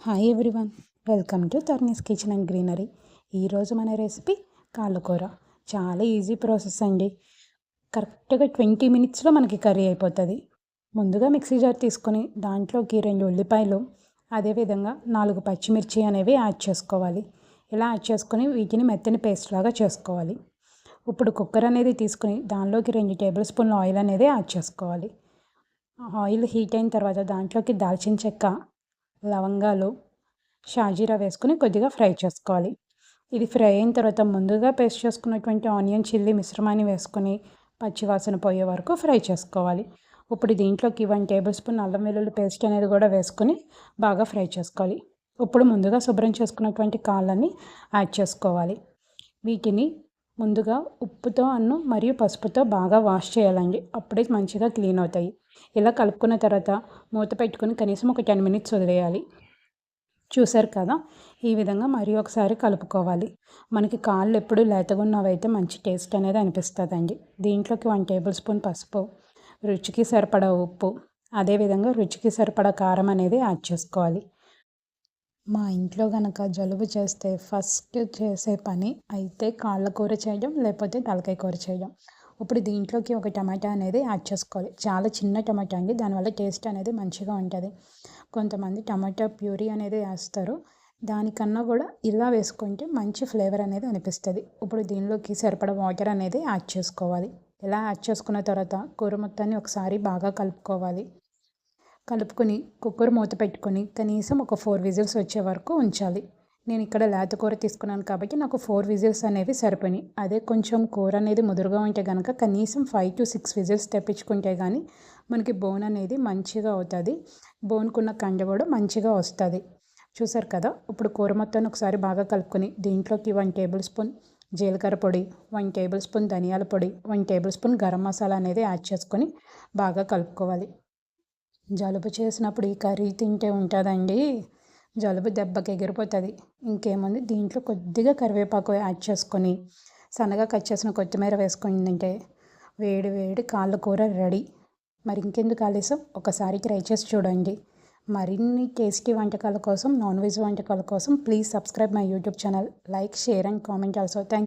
Hi everyone, welcome to Tarni's kitchen and greenery. ఈరోజు మన recipe కాళ్ళకూర. చాలా ఈజీ ప్రాసెస్ అండి. కరెక్ట్గా 20 మినిట్స్లో మనకి కర్రీ అయిపోతుంది. ముందుగా మిక్సీ జార్ తీసుకొని దాంట్లోకి 2 ఉల్లిపాయలు, అదేవిధంగా 4 పచ్చిమిర్చి అనేవి యాడ్ చేసుకోవాలి. ఇలా యాడ్ చేసుకొని వీటిని మెత్తని పేస్ట్ లాగా చేసుకోవాలి. ఇప్పుడు కుక్కర్ అనేది తీసుకుని దానిలోకి 2 టేబుల్ స్పూన్ల ఆయిల్ అనేది యాడ్ చేసుకోవాలి. ఆయిల్ హీట్ అయిన తర్వాత దాంట్లోకి దాల్చిన చెక్క, లవంగాలు, షాజీరా వేసుకుని కొద్దిగా ఫ్రై చేసుకోవాలి. ఇది ఫ్రై అయిన తర్వాత ముందుగా పేస్ట్ చేసుకున్నటువంటి ఆనియన్ చిల్లీ మిశ్రమాన్ని వేసుకొని పచ్చివాసన పోయే వరకు ఫ్రై చేసుకోవాలి. ఇప్పుడు దీంట్లోకి 1 టేబుల్ స్పూన్ అల్లం వెల్లుల్లి పేస్ట్ అనేది కూడా వేసుకొని బాగా ఫ్రై చేసుకోవాలి. ఇప్పుడు ముందుగా శుభ్రం చేసుకున్నటువంటి కాళ్ళని యాడ్ చేసుకోవాలి. వీటిని ముందుగా ఉప్పుతో మరియు పసుపుతో బాగా వాష్ చేయాలండి. అప్పుడే మంచిగా క్లీన్ అవుతాయి. ఇలా కలుపుకున్న తర్వాత మూత పెట్టుకుని కనీసం ఒక 10 మినిట్స్ వదిలేయాలి. చూసారు కదా, ఈ విధంగా మరి ఒకసారి కలుపుకోవాలి. మనకి కాళ్ళు ఎప్పుడు లేతగా ఉన్నవైతే మంచి టేస్ట్ అనేది అనిపిస్తుందండి. దీంట్లోకి 1 టేబుల్ స్పూన్ పసుపు, రుచికి సరిపడా ఉప్పు, అదేవిధంగా రుచికి సరిపడా కారం అనేది యాడ్ చేసుకోవాలి. మా ఇంట్లో కనుక జలుబు చేస్తే ఫస్ట్ చేసే పని అయితే కాళ్ళ కూర చేయడం, లేకపోతే తలకాయ కూర చేయడం. ఇప్పుడు దీంట్లోకి ఒక టమాటా అనేది యాడ్ చేసుకోవాలి. చాలా చిన్న టమాటా అండి, దానివల్ల టేస్ట్ అనేది మంచిగా ఉంటుంది. కొంతమంది టమాటా ప్యూరీ అనేది వేస్తారు, దానికన్నా కూడా ఇలా వేసుకుంటే మంచి ఫ్లేవర్ అనేది అనిపిస్తుంది. ఇప్పుడు దీనిలోకి సరిపడా వాటర్ అనేది యాడ్ చేసుకోవాలి. ఇలా యాడ్ చేసుకున్న తర్వాత కూర మొత్తాన్ని ఒకసారి బాగా కలుపుకోవాలి. కలుపుకొని కుక్కర్ మూత పెట్టుకొని కనీసం ఒక 4 విజిల్స్ వచ్చే వరకు ఉంచాలి. నేను ఇక్కడ లేత కూర తీసుకున్నాను కాబట్టి నాకు 4 విజిల్స్ అనేవి సరిపోయినాయి. అదే కొంచెం కూర అనేది ముదురుగా ఉంటే కనుక కనీసం 5 to 6 విజిల్స్ తెప్పించుకుంటే కానీ మనకి బోన్ అనేది మంచిగా అవుతుంది. బోన్కున్న కండ కూడా మంచిగా వస్తుంది. చూసారు కదా, ఇప్పుడు కూర మొత్తాన్ని ఒకసారి బాగా కలుపుకొని దీంట్లోకి 1 టేబుల్ స్పూన్ జీలకర్ర పొడి, 1 టేబుల్ స్పూన్ ధనియాల పొడి, 1 టేబుల్ స్పూన్ గరం మసాలా అనేది యాడ్ చేసుకొని బాగా కలుపుకోవాలి. జలుబు చేసినప్పుడు ఈ కర్రీ తింటే ఉంటుందండి, జలుబు దెబ్బకి ఎగిరిపోతుంది. ఇంకేముంది, దీంట్లో కొద్దిగా కరివేపాకు యాడ్ చేసుకొని సన్నగా కట్ చేసిన కొత్తిమీర వేసుకొని తింటే వేడి వేడి కాళ్ళ కూర రెడీ. మరి ఇంకెందుకు ఆలస్యం, ఒకసారి ట్రై చేసి చూడండి. మరిన్ని టేస్టీ వంటకాల కోసం, నాన్ వెజ్ వంటకాల కోసం please subscribe my YouTube channel. Like, share and comment also. Thank